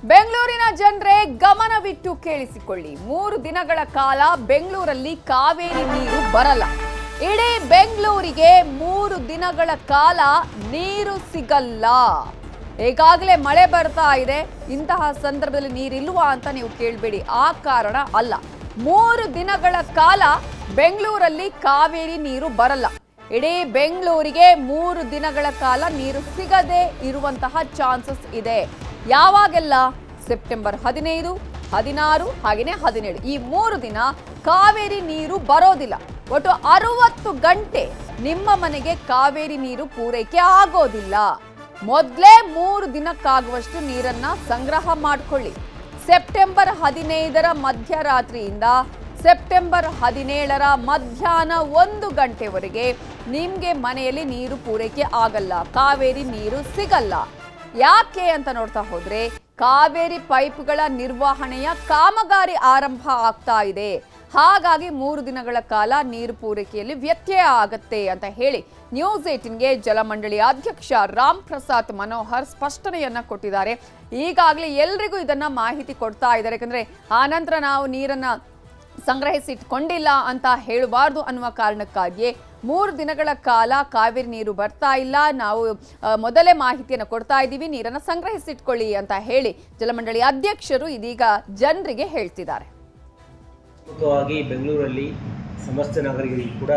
ಬೆಂಗಳೂರಿನ ಜನರೇ ಗಮನವಿಟ್ಟು ಕೇಳಿಸಿಕೊಳ್ಳಿ. 3 ದಿನಗಳ ಕಾಲ ಬೆಂಗಳೂರಲ್ಲಿ ಕಾವೇರಿ ನೀರು ಬರಲ್ಲ. ಇಡೀ ಬೆಂಗಳೂರಿಗೆ 3 ದಿನಗಳ ಕಾಲ ನೀರು ಸಿಗಲ್ಲ. ಈಗಾಗಲೇ ಮಳೆ ಬರ್ತಾ ಇದೆ. ಇಂತಹ ಸಂದರ್ಭದಲ್ಲಿ ನೀರಿಲ್ವಾ ಅಂತ ನೀವು ಕೇಳಬೇಡಿ. ಆ ಕಾರಣ ಅಲ್ಲ. 3 ದಿನಗಳ ಕಾಲ ಬೆಂಗಳೂರಲ್ಲಿ ಕಾವೇರಿ ನೀರು ಬರಲ್ಲ. ಇಡೀ ಬೆಂಗಳೂರಿಗೆ 3 ದಿನಗಳ ಕಾಲ ನೀರು ಸಿಗದೆ ಇರುವಂತಹ ಚಾನ್ಸಸ್ ಇದೆ. ಯಾವಾಗೆಲ್ಲ? ಸೆಪ್ಟೆಂಬರ್ 15, 16 ಹಾಗೆಯೇ 17 ಈ 3 ದಿನ ಕಾವೇರಿ ನೀರು ಬರೋದಿಲ್ಲ. ಒಟ್ಟು 60 ಗಂಟೆ ನಿಮ್ಮ ಮನೆಗೆ ಕಾವೇರಿ ನೀರು ಪೂರೈಕೆ ಆಗೋದಿಲ್ಲ. ಮೊದಲೇ 3 ದಿನಕ್ಕಾಗುವಷ್ಟು ನೀರನ್ನ ಸಂಗ್ರಹ ಮಾಡಿಕೊಳ್ಳಿ. ಸೆಪ್ಟೆಂಬರ್ 15ರ ಮಧ್ಯರಾತ್ರಿಯಿಂದ ಸೆಪ್ಟೆಂಬರ್ 17ರ ಮಧ್ಯಾಹ್ನ 1 ಗಂಟೆವರೆಗೆ ನಿಮಗೆ ಮನೆಯಲ್ಲಿ ನೀರು ಪೂರೈಕೆ ಆಗಲ್ಲ. ಕಾವೇರಿ ನೀರು ಸಿಗಲ್ಲ. ಯಾಕೆ ಅಂತ ನೋಡ್ತಾ ಹೋದ್ರೆ ಕಾವೇರಿ ಪೈಪ್ಗಳ ನಿರ್ವಹಣೆಯ ಕಾಮಗಾರಿ ಆರಂಭ ಆಗ್ತಾ ಇದೆ. ಹಾಗಾಗಿ 3 ದಿನಗಳ ಕಾಲ ನೀರು ಪೂರೈಕೆಯಲ್ಲಿ ವ್ಯತ್ಯಯ ಆಗತ್ತೆ ಅಂತ ಹೇಳಿ ನ್ಯೂಸ್ 18ಗೆ ಜಲಮಂಡಳಿ ಅಧ್ಯಕ್ಷ ರಾಮ್ ಪ್ರಸಾದ್ ಮನೋಹರ್ ಸ್ಪಷ್ಟನೆಯನ್ನ ಕೊಟ್ಟಿದ್ದಾರೆ. ಈಗಾಗಲೇ ಎಲ್ರಿಗೂ ಇದನ್ನ ಮಾಹಿತಿ ಕೊಡ್ತಾ ಇದ್ದಾರೆ. ಯಾಕಂದ್ರೆ ಆನಂತರ ನಾವು ನೀರನ್ನ ಸಂಗ್ರಹಿಸಿಟ್ಕೊಂಡಿಲ್ಲ ಅಂತ ಹೇಳಬಾರ್ದು ಅನ್ನುವ ಕಾರಣಕ್ಕಾಗಿಯೇ 3 ದಿನಗಳ ಕಾಲ ಕಾವೇರಿ ನೀರು ಬರ್ತಾ ಇಲ್ಲ. ನಾವು ಮೊದಲೇ ಮಾಹಿತಿಯನ್ನು ಕೊಡ್ತಾ ಇದ್ದೀವಿ, ನೀರನ್ನು ಸಂಗ್ರಹಿಸಿಟ್ಕೊಳ್ಳಿ ಅಂತ ಹೇಳಿ ಜಲಮಂಡಳಿ ಅಧ್ಯಕ್ಷರು ಇದೀಗ ಜನರಿಗೆ ಹೇಳ್ತಿದ್ದಾರೆ. ಮುಖ್ಯವಾಗಿ ಬೆಂಗಳೂರಲ್ಲಿ ಸಮಸ್ತ ನಾಗರಿಕರಿಗೂ ಕೂಡ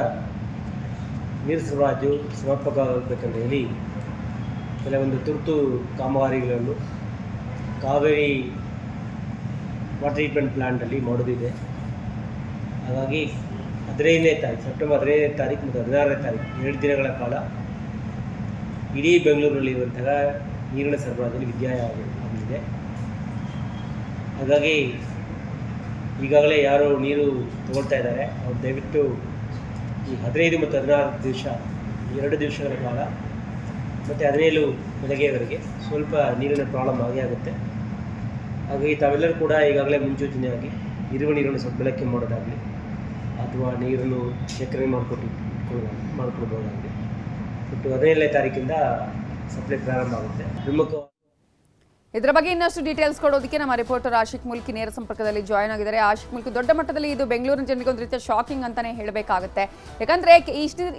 ನೀರು ಸರಬರಾಜು ಸಮರ್ಪಕವಾಗಬೇಕಂತ ಹೇಳಿ ಕೆಲವೊಂದು ತುರ್ತು ಕಾಮಗಾರಿಗಳನ್ನು ಕಾವೇರಿ ವಾಟರ್ ಟ್ರೀಟ್ಮೆಂಟ್ ಪ್ಲಾಂಟಲ್ಲಿ ಮಾಡೋದಿದೆ. ಹಾಗಾಗಿ 15ನೇ ತಾರೀಕು ಸೆಪ್ಟೆಂಬರ್ 15ನೇ ತಾರೀಕು ಮತ್ತು 16ನೇ ತಾರೀಕು 2 ದಿನಗಳ ಕಾಲ ಇಡೀ ಬೆಂಗಳೂರಿನಲ್ಲಿರುವಂತಹ ನೀರಿನ ಸರಬರಾಜಲ್ಲಿ ವ್ಯತ್ಯಯ ಆಗಲಿದೆ. ಹಾಗಾಗಿ ಈಗಾಗಲೇ ಯಾರು ನೀರು ತಗೊಳ್ತಾ ಇದ್ದಾರೆ ಅವರು ದಯವಿಟ್ಟು ಈ 15 ಮತ್ತು 16 ದಿವಸ 2 ದಿವಸಗಳ ಕಾಲ ಮತ್ತು 17 ಬೆಳಗ್ಗೆವರೆಗೆ ಸ್ವಲ್ಪ ನೀರಿನ ಪ್ರಾಬ್ಲಮ್ ಆಗೇ ಆಗುತ್ತೆ. ಹಾಗಾಗಿ ತಾವೆಲ್ಲರೂ ಕೂಡ ಈಗಾಗಲೇ ಮುನ್ಸೂಚನೆಯಾಗಿ ಇರುವ ನೀರನ್ನು ಸ್ವಲ್ಪ ಬಳಕೆ ಮಾಡೋದಾಗಲಿ ಅಥವಾ ನೀರನ್ನು ಶೇಖರಣೆ ಮಾಡ್ಕೊಳ್ಬೋದಾಗಲಿ. ಒಟ್ಟು 17ನೇ ತಾರೀಕಿಂದ ಸಪ್ಲೈ ಪ್ರಾರಂಭ ಆಗುತ್ತೆ. ಪ್ರಮುಖವಾಗಿ ಇದರ ಬಗ್ಗೆ ಇನ್ನಷ್ಟು ಡೀಟೇಲ್ಸ್ ಕೊಡೋದಕ್ಕೆ ನಮ್ಮ ರಿಪೋರ್ಟರ್ ಆಶಿಕ್ ಮುಲ್ಕಿ ನೇರ ಸಂಪರ್ಕದಲ್ಲಿ ಜಾಯ್ನ್ ಆಗಿದ್ದಾರೆ. ಆಶಿಕ್ ಮುಲ್ಕಿ, ದೊಡ್ಡ ಮಟ್ಟದಲ್ಲಿ ಇದು ಬೆಂಗಳೂರಿನ ಜನರಿಗೆ ಒಂದು ರೀತಿಯ ಶಾಕಿಂಗ್ ಅಂತಾನೆ ಹೇಳಬೇಕಾಗುತ್ತೆ. ಯಾಕಂದ್ರೆ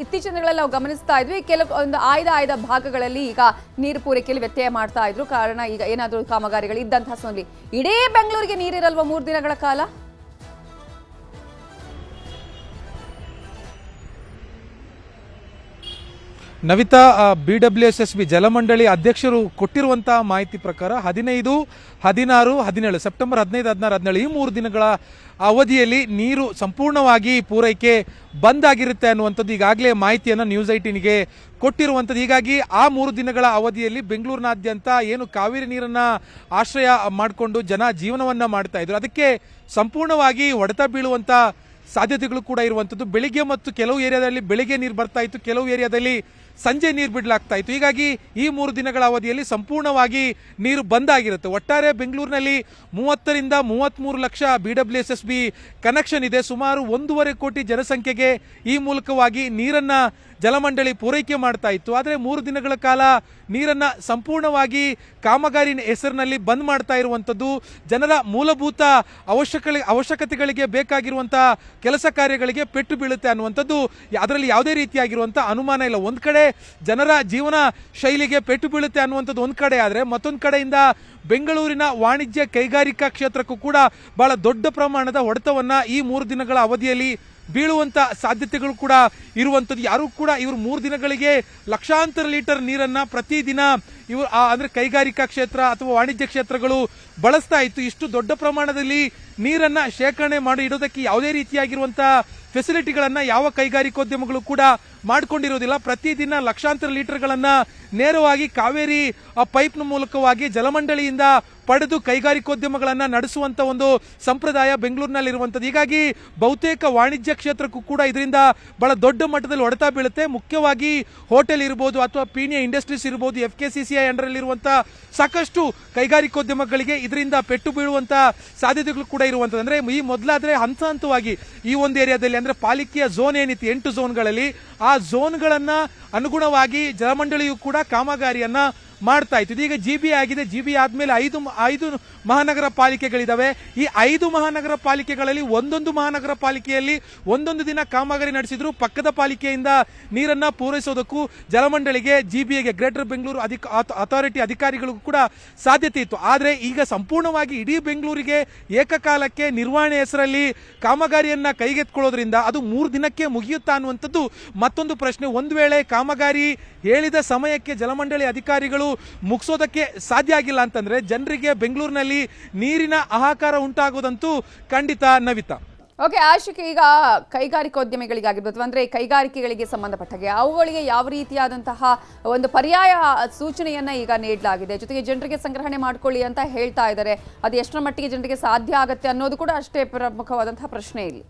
ಇತ್ತೀಚಿನ ದಿನಗಳಲ್ಲಿ ನಾವು ಗಮನಿಸ್ತಾ ಇದ್ವಿ, ಕೆಲವೊಂದು ಆಯ್ದ ಭಾಗಗಳಲ್ಲಿ ಈಗ ನೀರು ಪೂರೈಕೆಯಲ್ಲಿ ವ್ಯತ್ಯಯ ಮಾಡ್ತಾ ಇದ್ರು. ಕಾರಣ ಈಗ ಏನಾದರೂ ಕಾಮಗಾರಿಗಳು ಇದ್ದಂತಹ ಸಮಯದಲ್ಲಿ ಇಡೀ ಬೆಂಗಳೂರಿಗೆ ನೀರಿರಲ್ವಾ 3 ದಿನಗಳ ಕಾಲ? ನವಿತಾ, BWSSB ಜಲಮಂಡಳಿ ಅಧ್ಯಕ್ಷರು ಕೊಟ್ಟಿರುವಂತಹ ಮಾಹಿತಿ ಪ್ರಕಾರ 15, 16, 17 ಸೆಪ್ಟೆಂಬರ್ 15, 16, 17 ಈ 3 ದಿನಗಳ ಅವಧಿಯಲ್ಲಿ ನೀರು ಸಂಪೂರ್ಣವಾಗಿ ಪೂರೈಕೆ ಬಂದ್ ಆಗಿರುತ್ತೆ ಅನ್ನುವಂಥದ್ದು ಈಗಾಗಲೇ ಮಾಹಿತಿಯನ್ನು ನ್ಯೂಸ್ 18ಗೆ ಕೊಟ್ಟಿರುವಂಥದ್ದು. ಹೀಗಾಗಿ ಆ 3 ದಿನಗಳ ಅವಧಿಯಲ್ಲಿ ಬೆಂಗಳೂರಿನಾದ್ಯಂತ ಏನು ಕಾವೇರಿ ನೀರನ್ನು ಆಶ್ರಯ ಮಾಡಿಕೊಂಡು ಜನ ಜೀವನವನ್ನು ಮಾಡ್ತಾ ಇದ್ರು, ಅದಕ್ಕೆ ಸಂಪೂರ್ಣವಾಗಿ ಹೊಡೆತ ಬೀಳುವಂಥ ಸಾಧ್ಯತೆಗಳು ಕೂಡ ಇರುವಂಥದ್ದು. ಬೆಳಿಗ್ಗೆ ಮತ್ತು ಕೆಲವು ಏರಿಯಾದಲ್ಲಿ ಬೆಳಿಗ್ಗೆ ನೀರು ಬರ್ತಾ ಇತ್ತು, ಕೆಲವು ಏರಿಯಾದಲ್ಲಿ ಸಂಜೆ ನೀರು ಬಿಡಲಾಗ್ತಾ ಇತ್ತು. ಹೀಗಾಗಿ ಈ 3 ದಿನಗಳ ಅವಧಿಯಲ್ಲಿ ಸಂಪೂರ್ಣವಾಗಿ ನೀರು ಬಂದಾಗಿರುತ್ತೆ. ಒಟ್ಟಾರೆ ಬೆಂಗಳೂರಿನಲ್ಲಿ 30ರಿಂದ 33 ಲಕ್ಷ BWSSB ಕನೆಕ್ಷನ್ ಇದೆ. ಸುಮಾರು 1.5 ಕೋಟಿ ಜನಸಂಖ್ಯೆಗೆ ಈ ಮೂಲಕವಾಗಿ ನೀರನ್ನು ಜಲಮಂಡಳಿ ಪೂರೈಕೆ ಮಾಡ್ತಾ ಇತ್ತು. ಆದರೆ 3 ದಿನಗಳ ಕಾಲ ನೀರನ್ನು ಸಂಪೂರ್ಣವಾಗಿ ಕಾಮಗಾರಿ ಹೆಸರಿನಲ್ಲಿ ಬಂದ್ ಮಾಡ್ತಾ ಇರುವಂಥದ್ದು ಜನರ ಮೂಲಭೂತ ಅವಶ್ಯಕತೆಗಳಿಗೆ ಬೇಕಾಗಿರುವಂಥ ಕೆಲಸ ಕಾರ್ಯಗಳಿಗೆ ಪೆಟ್ಟು ಬೀಳುತ್ತೆ ಅನ್ನುವಂಥದ್ದು ಅದರಲ್ಲಿ ಯಾವುದೇ ರೀತಿಯಾಗಿರುವಂಥ ಅನುಮಾನ ಇಲ್ಲ. ಒಂದು ಕಡೆ ಜನರ ಜೀವನ ಶೈಲಿಗೆ ಪೆಟ್ಟು ಬೀಳುತ್ತೆ ಅನ್ನುವಂಥದ್ದು ಒಂದು ಕಡೆ ಆದರೆ, ಮತ್ತೊಂದು ಕಡೆಯಿಂದ ಬೆಂಗಳೂರಿನ ವಾಣಿಜ್ಯ ಕೈಗಾರಿಕಾ ಕ್ಷೇತ್ರಕ್ಕೂ ಕೂಡ ಬಹಳ ದೊಡ್ಡ ಪ್ರಮಾಣದ ಹೊಡೆತವನ್ನು ಈ 3 ದಿನಗಳ ಅವಧಿಯಲ್ಲಿ ಬೀಳುವಂತ ಸಾಧ್ಯತೆಗಳು ಕೂಡ ಇರುವಂಥದ್ದು. ಯಾರು ಕೂಡ ಇವರು 3 ದಿನಗಳಿಗೆ ಲಕ್ಷಾಂತರ ಲೀಟರ್ ನೀರನ್ನ ಪ್ರತಿದಿನ ಇವರು ಅಂದ್ರೆ ಕೈಗಾರಿಕಾ ಕ್ಷೇತ್ರ ಅಥವಾ ವಾಣಿಜ್ಯ ಕ್ಷೇತ್ರಗಳು ಬಳಸ್ತಾ ಇತ್ತು. ಇಷ್ಟು ದೊಡ್ಡ ಪ್ರಮಾಣದಲ್ಲಿ ನೀರನ್ನ ಶೇಖರಣೆ ಮಾಡಿ ಇಡೋದಕ್ಕೆ ಯಾವುದೇ ರೀತಿಯಾಗಿರುವಂತಹ ಫೆಸಿಲಿಟಿಗಳನ್ನ ಯಾವ ಕೈಗಾರಿಕೋದ್ಯಮಗಳು ಕೂಡ ಮಾಡಿಕೊಂಡಿರೋದಿಲ್ಲ. ಪ್ರತಿದಿನ ಲಕ್ಷಾಂತರ ಲೀಟರ್ಗಳನ್ನ ನೇರವಾಗಿ ಕಾವೇರಿ ಪೈಪ್ನ ಮೂಲಕವಾಗಿ ಜಲಮಂಡಳಿಯಿಂದ ಪಡೆದು ಕೈಗಾರಿಕೋದ್ಯಮಗಳನ್ನು ನಡೆಸುವಂತ ಒಂದು ಸಂಪ್ರದಾಯ ಬೆಂಗಳೂರಿನಲ್ಲಿರುವಂಥದ್ದು. ಹೀಗಾಗಿ ಬಹುತೇಕ ವಾಣಿಜ್ಯ ಕ್ಷೇತ್ರಕ್ಕೂ ಕೂಡ ಇದರಿಂದ ಬಹಳ ದೊಡ್ಡ ಮಟ್ಟದಲ್ಲಿ ಹೊಡೆತ ಬೀಳುತ್ತೆ. ಮುಖ್ಯವಾಗಿ ಹೋಟೆಲ್ ಇರ್ಬೋದು ಅಥವಾ ಪೀಣ್ಯ ಇಂಡಸ್ಟ್ರೀಸ್ ಇರ್ಬೋದು, FKCCI ಅಂಡರಲ್ಲಿರುವಂತಹ ಸಾಕಷ್ಟು ಕೈಗಾರಿಕೋದ್ಯಮಗಳಿಗೆ ಇದರಿಂದ ಪೆಟ್ಟು ಬೀಳುವಂತ ಸಾಧ್ಯತೆಗಳು ಕೂಡ ಇರುವಂಥದ್ದು. ಅಂದ್ರೆ ಈ ಮೊದಲಾದ್ರೆ ಹಂತವಾಗಿ ಈ ಒಂದು ಏರಿಯಾದಲ್ಲಿ ಅಂದ್ರೆ ಪಾಲಿಕೆಯ ಝೋನ್ ಏನಿತ್ತು 8 ಝೋನ್ಗಳಲ್ಲಿ ಆ ಝೋನ್ಗಳನ್ನ ಅನುಗುಣವಾಗಿ ಜಲಮಂಡಳಿಯು ಕೂಡ ಕಾಮಗಾರಿಯನ್ನ ಮಾಡ್ತಾ ಇತ್ತು. ಇದೀಗ GB ಆಗಿದೆ. GB ಆದ್ಮೇಲೆ ಐದು ಮಹಾನಗರ ಪಾಲಿಕೆಗಳಿದಾವೆ. ಈ 5 ಮಹಾನಗರ ಪಾಲಿಕೆಗಳಲ್ಲಿ ಒಂದೊಂದು ಮಹಾನಗರ ಪಾಲಿಕೆಯಲ್ಲಿ ಒಂದೊಂದು ದಿನ ಕಾಮಗಾರಿ ನಡೆಸಿದ್ರು. ಪಕ್ಕದ ಪಾಲಿಕೆಯಿಂದ ನೀರನ್ನ ಪೂರೈಸೋದಕ್ಕೂ ಜಲಮಂಡಳಿಗೆ GBಗೆ ಗ್ರೇಟರ್ ಬೆಂಗಳೂರು ಅಥಾರಿಟಿ ಅಧಿಕಾರಿಗಳಿಗೂ ಕೂಡ ಸಾಧ್ಯತೆ ಇತ್ತು. ಆದರೆ ಈಗ ಸಂಪೂರ್ಣವಾಗಿ ಇಡೀ ಬೆಂಗಳೂರಿಗೆ ಏಕಕಾಲಕ್ಕೆ ನಿರ್ವಹಣೆ ಹೆಸರಲ್ಲಿ ಕಾಮಗಾರಿಯನ್ನ ಕೈಗೆತ್ಕೊಳ್ಳೋದ್ರಿಂದ ಅದು 3 ದಿನಕ್ಕೆ ಮುಗಿಯುತ್ತಾ ಅನ್ನುವಂಥದ್ದು ಮತ್ತೊಂದು ಪ್ರಶ್ನೆ. ಒಂದು ವೇಳೆ ಕಾಮಗಾರಿ ಹೇಳಿದ ಸಮಯಕ್ಕೆ ಜಲಮಂಡಳಿ ಅಧಿಕಾರಿಗಳು ಮುಗಿಸೋದಕ್ಕೆ ಸಾಧ್ಯ ಆಗಿಲ್ಲ ಅಂತಂದ್ರೆ ಜನರಿಗೆ ಬೆಂಗಳೂರಿನಲ್ಲಿ ನೀರಿನ ಹಾಹಾಕಾರ ಉಂಟಾಗೋದಂತೂ ಖಂಡಿತ ನವಿತಾ. ಓಕೆ ಆಶಿಕ್, ಈಗ ಕೈಗಾರಿಕೋದ್ಯಮಿಗಳಿಗಾಗಿರ್ಬೋದು ಅಂದ್ರೆ ಕೈಗಾರಿಕೆಗಳಿಗೆ ಸಂಬಂಧಪಟ್ಟಾಗೆ ಅವುಗಳಿಗೆ ಯಾವ ರೀತಿಯಾದಂತಹ ಒಂದು ಪರ್ಯಾಯ ಸೂಚನೆಯನ್ನ ಈಗ ನೀಡಲಾಗಿದೆ. ಜೊತೆಗೆ ಜನರಿಗೆ ಸಂಗ್ರಹಣೆ ಮಾಡ್ಕೊಳ್ಳಿ ಅಂತ ಹೇಳ್ತಾ ಇದ್ದಾರೆ. ಅದು ಎಷ್ಟರ ಮಟ್ಟಿಗೆ ಜನರಿಗೆ ಸಾಧ್ಯ ಆಗುತ್ತೆ ಅನ್ನೋದು ಕೂಡ ಅಷ್ಟೇ ಪ್ರಮುಖವಾದಂತಹ ಪ್ರಶ್ನೆ ಇಲ್ಲಿ.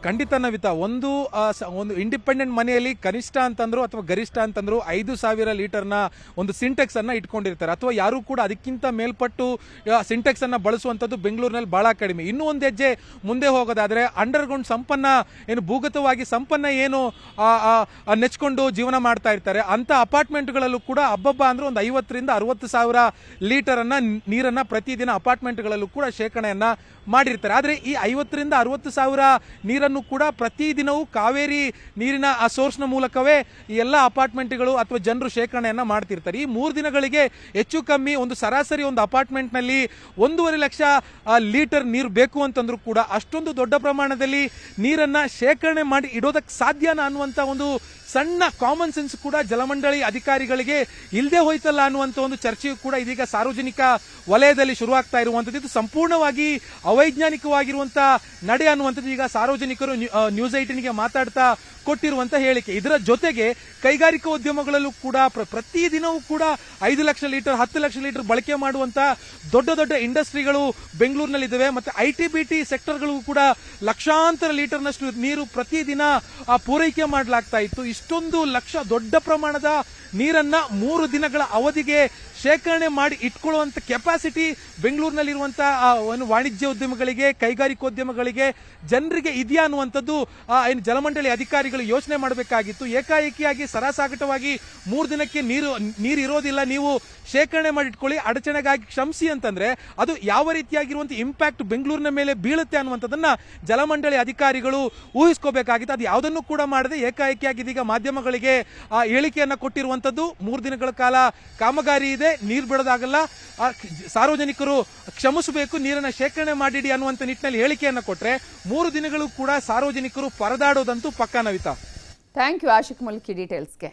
ಖಂಡಿತ ನವಿತಾ, ಒಂದು ಇಂಡಿಪೆಂಡೆಂಟ್ ಮನೆಯಲ್ಲಿ ಕನಿಷ್ಠ ಅಂತಂದ್ರು ಅಥವಾ ಗರಿಷ್ಠ ಅಂತಂದ್ರು 5,000 ಲೀಟರ್ನ ಒಂದು ಸಿಂಟೆಕ್ಸ್ ಅನ್ನ ಇಟ್ಕೊಂಡಿರ್ತಾರೆ. ಅಥವಾ ಯಾರು ಕೂಡ ಅದಕ್ಕಿಂತ ಮೇಲ್ಪಟ್ಟು ಸಿಂಟೆಕ್ಸ್ ಅನ್ನ ಬಳಸುವಂಥದ್ದು ಬೆಂಗಳೂರಿನಲ್ಲಿ ಬಹಳ ಕಡಿಮೆ. ಇನ್ನೂ ಒಂದು ಹೆಜ್ಜೆ ಮುಂದೆ ಹೋಗೋದಾದ್ರೆ ಅಂಡರ್ಗ್ರೌಂಡ್ ಸಂಪನ್ನ ಏನು ಭೂಗತವಾಗಿ ಸಂಪನ್ನ ಏನು ನೆಚ್ಕೊಂಡು ಜೀವನ ಮಾಡ್ತಾ ಇರ್ತಾರೆ ಅಂತ ಅಪಾರ್ಟ್ಮೆಂಟ್ಗಳಲ್ಲೂ ಕೂಡ ಹಬ್ಬಬ್ಬ ಅಂದ್ರೆ ಒಂದು 50,000 ರಿಂದ 60,000 ಲೀಟರ್ ಅನ್ನ ನೀರನ್ನ ಪ್ರತಿದಿನ ಅಪಾರ್ಟ್ಮೆಂಟ್ಗಳಲ್ಲೂ ಕೂಡ ಶೇಖರಣೆಯನ್ನ ಮಾಡಿರ್ತಾರೆ. ಆದರೆ ಈ 50,000 ರಿಂದ 60,000 ನೀರನ್ನು ಕೂಡ ಪ್ರತಿದಿನವೂ ಕಾವೇರಿ ನೀರಿನ ಆ ಸೋರ್ಸ್ನ ಮೂಲಕವೇ ಈ ಎಲ್ಲ ಅಪಾರ್ಟ್ಮೆಂಟ್ಗಳು ಅಥವಾ ಜನರು ಶೇಖರಣೆಯನ್ನ ಮಾಡ್ತಿರ್ತಾರೆ. ಈ 3 ದಿನಗಳಿಗೆ ಹೆಚ್ಚು ಕಮ್ಮಿ ಒಂದು ಸರಾಸರಿ ಒಂದು ಅಪಾರ್ಟ್ಮೆಂಟ್ನಲ್ಲಿ 1.5 ಲಕ್ಷ ಲೀಟರ್ ನೀರು ಬೇಕು ಅಂತಂದ್ರೂ ಕೂಡ ಅಷ್ಟೊಂದು ದೊಡ್ಡ ಪ್ರಮಾಣದಲ್ಲಿ ನೀರನ್ನ ಶೇಖರಣೆ ಮಾಡಿ ಇಡೋದಕ್ಕೆ ಸಾಧ್ಯನಾ ಅನ್ನುವಂಥ ಒಂದು ಸಣ್ಣ ಕಾಮನ್ ಸೆನ್ಸ್ ಕೂಡ ಜಲಮಂಡಳಿ ಅಧಿಕಾರಿಗಳಿಗೆ ಇಲ್ಲದೆ ಹೋಯ್ತಲ್ಲ ಅನ್ನುವಂಥ ಒಂದು ಚರ್ಚೆಯು ಕೂಡ ಇದೀಗ ಸಾರ್ವಜನಿಕ ವಲಯದಲ್ಲಿ ಶುರುವಾಗ್ತಾ ಇರುವಂಥದ್ದು. ಇದು ಸಂಪೂರ್ಣವಾಗಿ ಅವೈಜ್ಞಾನಿಕವಾಗಿರುವಂಥ ನಡೆ ಅನ್ನುವಂಥದ್ದು ಈಗ ಸಾರ್ವಜನಿಕರು ನ್ಯೂಸ್ 18ಗೆ ಮಾತಾಡ್ತಾ ಕೊಟ್ಟಿರುವಂಥ ಹೇಳಿಕೆ. ಇದರ ಜೊತೆಗೆ ಕೈಗಾರಿಕೋದ್ಯಮಗಳಲ್ಲೂ ಕೂಡ ಪ್ರತಿದಿನವೂ ಕೂಡ 5 ಲಕ್ಷ ಲೀಟರ್ 10 ಲಕ್ಷ ಲೀಟರ್ ಬಳಕೆ ಮಾಡುವಂಥ ದೊಡ್ಡ ದೊಡ್ಡ ಇಂಡಸ್ಟ್ರಿಗಳು ಬೆಂಗಳೂರಿನಲ್ಲಿದ್ದಾವೆ. ಮತ್ತು IT-BT ಸೆಕ್ಟರ್ಗಳಿಗೂ ಕೂಡ ಲಕ್ಷಾಂತರ ಲೀಟರ್ನಷ್ಟು ನೀರು ಪ್ರತಿದಿನ ಪೂರೈಕೆ ಮಾಡಲಾಗ್ತಾ ಇತ್ತು. ಇಷ್ಟೊಂದು ದೊಡ್ಡ ಪ್ರಮಾಣದ ನೀರನ್ನ 3 ದಿನಗಳ ಅವಧಿಗೆ ಶೇಖರಣೆ ಮಾಡಿ ಇಟ್ಕೊಳ್ಳುವಂತ ಕೆಪಾಸಿಟಿ ಬೆಂಗಳೂರಿನಲ್ಲಿರುವಂತಹ ವಾಣಿಜ್ಯ ಉದ್ಯಮಗಳಿಗೆ ಕೈಗಾರಿಕೋದ್ಯಮಗಳಿಗೆ ಜನರಿಗೆ ಇದೆಯಾ ಅನ್ನುವಂಥದ್ದು ಏನು ಜಲಮಂಡಳಿ ಅಧಿಕಾರಿಗಳು ಯೋಚನೆ ಮಾಡಬೇಕಾಗಿತ್ತು. ಏಕಾಏಕಿಯಾಗಿ ಸರಾಸಾಗಟವಾಗಿ 3 ದಿನಕ್ಕೆ ನೀರು ಇರೋದಿಲ್ಲ, ನೀವು ಶೇಖರಣೆ ಮಾಡಿ ಇಟ್ಕೊಳ್ಳಿ, ಅಡಚಣೆಗಾಗಿ ಕ್ಷಮಿಸಿ ಅಂತಂದ್ರೆ ಅದು ಯಾವ ರೀತಿಯಾಗಿರುವಂತ ಇಂಪ್ಯಾಕ್ಟ್ ಬೆಂಗಳೂರಿನ ಮೇಲೆ ಬೀಳುತ್ತೆ ಅನ್ನುವಂಥದ್ದನ್ನ ಜಲಮಂಡಳಿ ಅಧಿಕಾರಿಗಳು ಊಹಿಸ್ಕೋಬೇಕಾಗಿತ್ತು. ಅದು ಯಾವುದನ್ನು ಕೂಡ ಮಾಡದೆ ಏಕಾಏಕಿಯಾಗಿ ಇದೀಗ ಮಾಧ್ಯಮಗಳಿಗೆ ಹೇಳಿಕೆಯನ್ನ ಕೊಟ್ಟಿರುವಂತದ್ದು 3 ದಿನಗಳ ಕಾಲ ಕಾಮಗಾರಿ ಇದೆ, ನೀರು ಬಿಡೋದಾಗಲ್ಲ, ಸಾರ್ವಜನಿಕರು ಕ್ಷಮಿಸಬೇಕು, ನೀರನ್ನ ಶೇಖರಣೆ ಮಾಡಿಡಿ ಅನ್ನುವಂಥ ನಿಟ್ಟಿನಲ್ಲಿ ಹೇಳಿಕೆಯನ್ನ ಕೊಟ್ರೆ 3 ದಿನಗಳು ಕೂಡ ಸಾರ್ವಜನಿಕರು ಪರದಾಡೋದಂತೂ ಪಕ್ಕಾ ನವಿತಾ. Thank you Ashik Mulki ಡೀಟೇಲ್ಸ್ಗೆ.